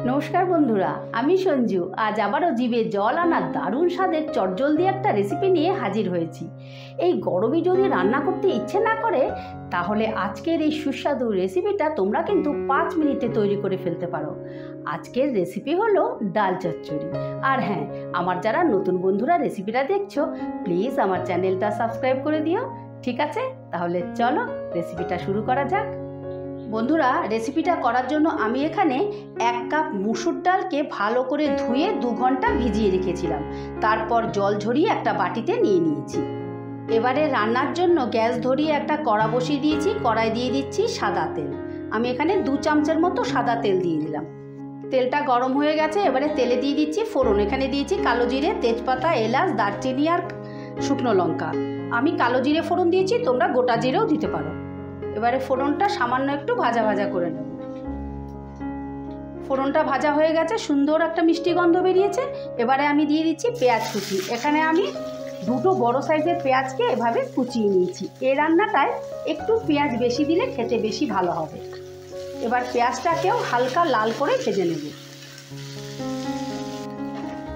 নমস্কার বন্ধুরা, আমি সঞ্জু। আজ আবারও জিভে জল আনার দারুণ স্বাদের চটজলদি একটা রেসিপি নিয়ে হাজির হয়েছি। এই গরমে যদি রান্না করতে ইচ্ছে না করে, তাহলে আজকের এই সুস্বাদু রেসিপিটা তোমরা কিন্তু 5 মিনিটে তৈরি করে ফেলতে পারো। আজকের রেসিপি হলো ডাল চচ্চড়ি। আর হ্যাঁ, আমার যারা নতুন বন্ধুরা রেসিপিটা দেখছো, প্লিজ আমার চ্যানেলটা সাবস্ক্রাইব করে দিও। ঠিক আছে, তাহলে চলো রেসিপিটা শুরু করা যাক। বন্ধুরা, রেসিপিটা করার জন্য আমি এখানে 1 কাপ মুসুর ডালকে ভালো করে ধুয়ে 2 ঘন্টা ভিজিয়ে রেখেছিলাম। তারপর জল ঝরিয়ে একটা বাটিতে নিয়ে নিয়েছি। এবারে রান্নার জন্য গ্যাস ধরিয়ে একটা কড়া বসিয়ে দিয়েছি। কড়াই দিয়ে দিচ্ছি সাদা তেল। আমি এখানে 2 চামচের মতো সাদা তেল দিয়ে দিলাম। তেলটা গরম হয়ে গেছে। এবারে তেলে দিয়ে দিচ্ছি ফোড়ন। এখানে দিয়েছি কালো জিরে, তেজপাতা, এলাচ, দারচিনি আর শুকনো লঙ্কা। আমি কালো জিরে ফোড়ন দিয়েছি, তোমরা গোটা জিরেও দিতে পারো। এবারে ফোড়নটা সামান্য একটু ভাজা ভাজা করে নেব। ফোড়নটা ভাজা হয়ে গেছে, সুন্দর একটা মিষ্টি গন্ধ বেরিয়েছে। এবারে আমি দিয়ে দিচ্ছি পেঁয়াজ কুচি। এখানে আমি 2টো বড় সাইজের পেঁয়াজকে এভাবে কুচিয়ে নিয়েছি। এই রান্নাটায় একটু পেঁয়াজ বেশি দিলে খেতে বেশি ভালো হবে। এবার পেঁয়াজটাকেও হালকা লাল করে ভেজে নেব।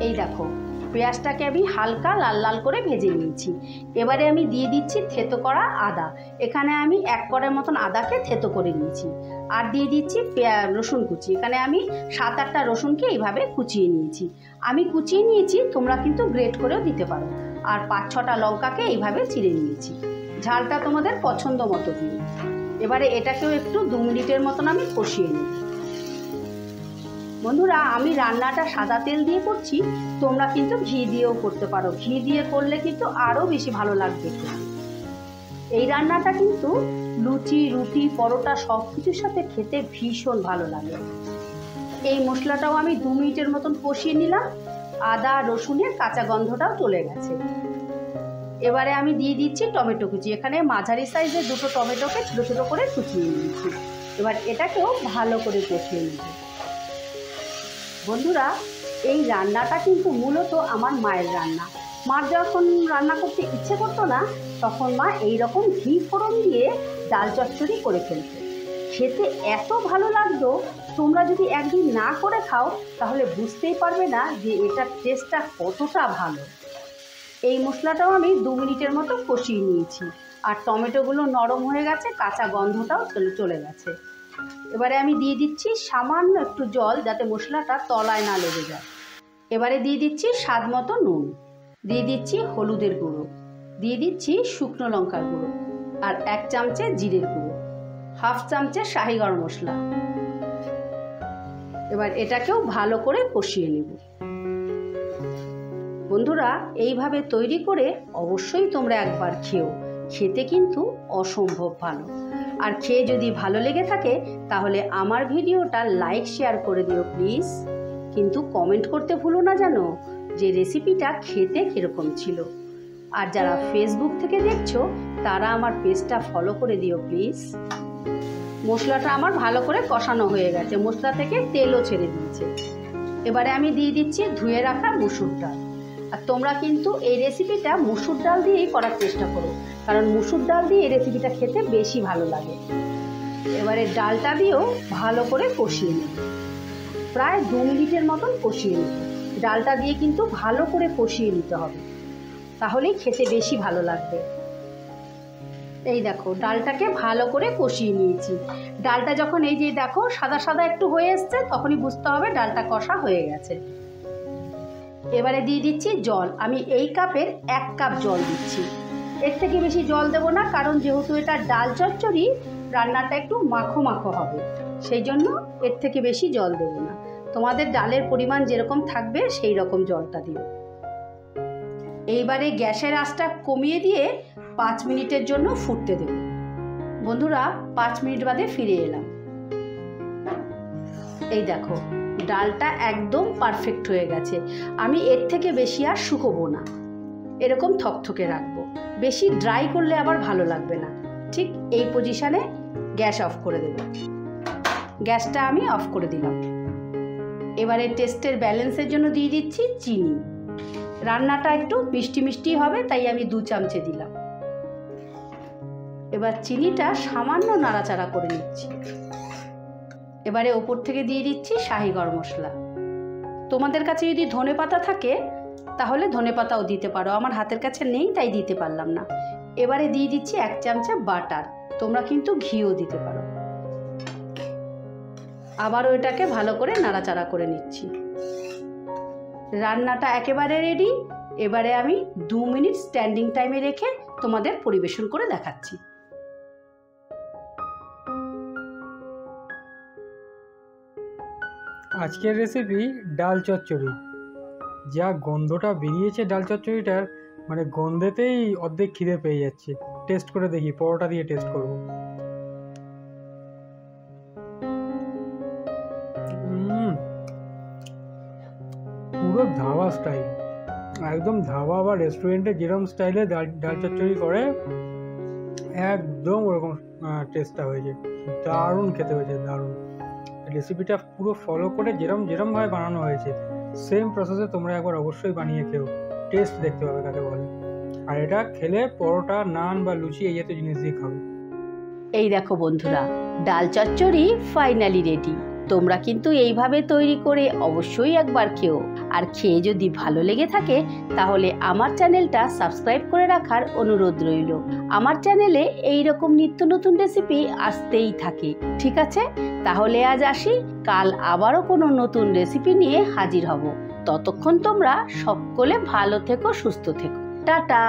এই দেখো, পেঁয়াজটাকে আমি হালকা লাল লাল করে ভেজে নিয়েছি। এবারে আমি দিয়ে দিচ্ছি থেতো করা আদা। এখানে আমি 1 কোয়ার মতন আদাকে থেতো করে নিয়েছি। আর দিয়ে দিচ্ছি রসুন কুচি। এখানে আমি 7-8টা রসুনকে এইভাবে কুচিয়ে নিয়েছি। আমি কুচিয়ে নিয়েছি, তোমরা কিন্তু গ্রেট করেও দিতে পারো। আর 5-6টা লঙ্কাকে এইভাবে চিড়ে নিয়েছি। ঝালটা তোমাদের পছন্দ মতো দিই। এবারে এটাকেও একটু 2 মিনিটের মতন আমি কষিয়ে নিই। বন্ধুরা, আমি রান্নাটা সাদা তেল দিয়ে করছি, তোমরা কিন্তু ঘি দিয়েও করতে পারো। ঘি দিয়ে করলে কিন্তু আরও বেশি ভালো লাগবে। এই রান্নাটা কিন্তু লুচি, রুটি, পরোটা সব কিছুর সাথে খেতে ভীষণ ভালো লাগে। এই মশলাটাও আমি 2 মিনিটের মতন কষিয়ে নিলাম। আদা রসুনের কাঁচা গন্ধটাও চলে গেছে। এবারে আমি দিয়ে দিচ্ছি টমেটো কুচি। এখানে মাঝারি সাইজের 2টো টমেটোকে ছোটো ছোটো করে কুচিয়ে নিয়েছি। এবার এটাকেও ভালো করে কষিয়ে নেব। বন্ধুরা, এই রান্নাটা কিন্তু মূলত আমার মায়ের রান্না। মার যখন রান্না করতে ইচ্ছে করতো না, তখন মা এই রকম ঘি ফোড়ন দিয়ে ডাল চচ্চড়ি করে ফেলতো। খেতে এত ভালো লাগতো, তোমরা যদি একদিন না করে খাও তাহলে বুঝতেই পারবে না যে এটার টেস্টটা কতটা ভালো। এই মশলাটাও আমি 2 মিনিটের মতো কষিয়ে নিয়েছি। আর টমেটোগুলো নরম হয়ে গেছে, কাঁচা গন্ধটাও চলে গেছে। এবারে আমি দিয়ে দিচ্ছি সামান্য একটু জল, যাতে মশলাটা তলায় না লেগে যায়। এবারে দিয়ে দিচ্ছি স্বাদ মতো নুন, দিয়ে দিচ্ছি হলুদের গুঁড়ো, দিয়ে দিচ্ছি শুকনো লঙ্কার গুঁড়ো, আর 1 চামচে জিরের গুঁড়ো, 1/2 চামচে শাহি গরম মশলা। এবার এটাকেও ভালো করে কষিয়ে নেব। বন্ধুরা, এইভাবে তৈরি করে অবশ্যই তোমরা একবার খেও। খেতে কিন্তু অসম্ভব ভালো। আর খেয়ে যদি ভালো লেগে থাকে তাহলে আমার ভিডিওটা লাইক শেয়ার করে দিও প্লিজ। কিন্তু কমেন্ট করতে ভুলো না যেন যে রেসিপিটা খেতে কীরকম ছিল। আর যারা ফেসবুক থেকে দেখছো তারা আমার পেজটা ফলো করে দিও প্লিজ। মশলাটা আমার ভালো করে কষানো হয়ে গেছে, মশলা থেকে তেলও ছেড়ে দিয়েছে। এবারে আমি দিয়ে দিচ্ছি ধুয়ে রাখা মুসুর ডাল। আর তোমরা কিন্তু এই রেসিপিটা মুসুর ডাল দিয়েই করার চেষ্টা করো, কারণ মুসুর ডাল দিয়ে এই রেসিপিটা খেতে বেশি ভালো লাগে। এবারে ডালটা দিয়েও ভালো করে কষিয়ে নেব। প্রায় 2 মিনিটের মতন কষিয়ে নেব। ডালটা দিয়ে কিন্তু ভালো করে কষিয়ে নিতে হবে, তাহলেই খেতে বেশি ভালো লাগবে। এই দেখো, ডালটাকে ভালো করে কষিয়ে নিয়েছি। ডালটা যখন এই যে দেখো সাদা সাদা একটু হয়ে এসছে, তখনই বুঝতে হবে ডালটা কষা হয়ে গেছে। এবারে দিয়ে দিচ্ছি জল। আমি এই কাপের 1 কাপ জল দিচ্ছি। এর থেকে বেশি জল দেবো না, কারণ যেহেতু এটা ডাল চচ্চড়ি, রান্নাটা একটু মাখো মাখো হবে, সেই জন্য এর থেকে বেশি জল দেবো না। তোমাদের ডালের পরিমাণ যেরকম থাকবে সেই রকম জলটা দিও। এইবারে গ্যাসের আঁচটা কমিয়ে দিয়ে 5 মিনিটের জন্য ফুটতে দেব। বন্ধুরা, 5 মিনিট বাদে ফিরে এলাম। এই দেখো, ডালটা একদম পারফেক্ট হয়ে গেছে। আমি এর থেকে বেশি আর শুকোবো না, এরকম থকথকে রাখবো। বেশি ড্রাই করলে আবার ভালো লাগবে না। ঠিক এই পজিশানে গ্যাস অফ করে দেব। গ্যাসটা আমি অফ করে দিলাম। এবারে টেস্টের ব্যালেন্সের জন্য দিয়ে দিচ্ছি চিনি। রান্নাটা একটু মিষ্টি মিষ্টি হবে, তাই আমি 2 চামচে দিলাম। এবার চিনিটা সামান্য নাড়াচাড়া করে নিচ্ছি। এবারে ওপর থেকে দিয়ে দিচ্ছি শাহি গরম মশলা। তোমাদের কাছে যদি ধনেপাতা থাকে তাহলে ধনেপাতাও দিতে পারো, আমার হাতের কাছে নেই তাই দিতে পারলাম না। এবারে দিয়ে দিচ্ছি 1 চামচা বাটার, তোমরা কিন্তু ঘিও দিতে পারো। আবারও এটাকে ভালো করে নাড়াচাড়া করে নিচ্ছি। রান্নাটা একেবারে রেডি। এবারে আমি 2 মিনিট স্ট্যান্ডিং টাইমে রেখে তোমাদের পরিবেশন করে দেখাচ্ছি। আজকের রেসিপি ডাল চচ্চড়ি। যা গন্ধটা বেরিয়েছে ডাল চচ্চড়িটার, মানে গন্ধেতেই অর্ধেক খিদে পেয়ে যাচ্ছে। টেস্ট করে দেখি, পরোটা দিয়ে টেস্ট করব। পুরো ধাবা স্টাইল, একদম ধাবা বা রেস্টুরেন্টে যেরকম স্টাইলে ডাল চচ্চড়ি করে একদম ওরকম টেস্টটা হয়েছে। দারুণ খেতে হয়েছে, দারুণ। রেসিপিটা পুরো ফলো করে যেরমভাবে বানানো হয়েছে সেম প্রসেসে তোমরা একবার অবশ্যই বানিয়ে খেও, টেস্ট দেখতে পাবে কাকে বলে। আর এটা খেলে পরোটা, নান বা লুচি এই জাতীয় জিনিস দিয়ে খাবে। এই দেখো বন্ধুরা, ডাল চচ্চড়ি ফাইনালি রেডি। তোমরা কিন্তু এইভাবে তৈরি করে অবশ্যই একবার খেও। আর খেয়ে যদি ভালো লেগে থাকে তাহলে আমার চ্যানেলটা সাবস্ক্রাইব করে রাখার অনুরোধ রইল। আমার চ্যানেলে এই রকম নিত্য নতুন রেসিপি আসতেই থাকে। ঠিক আছে, তাহলে আজ আসি, কাল আবারও কোনো নতুন রেসিপি নিয়ে হাজির হব। ততক্ষণ তোমরা সকলে ভালো থেকো, সুস্থ থেকো। টাটা।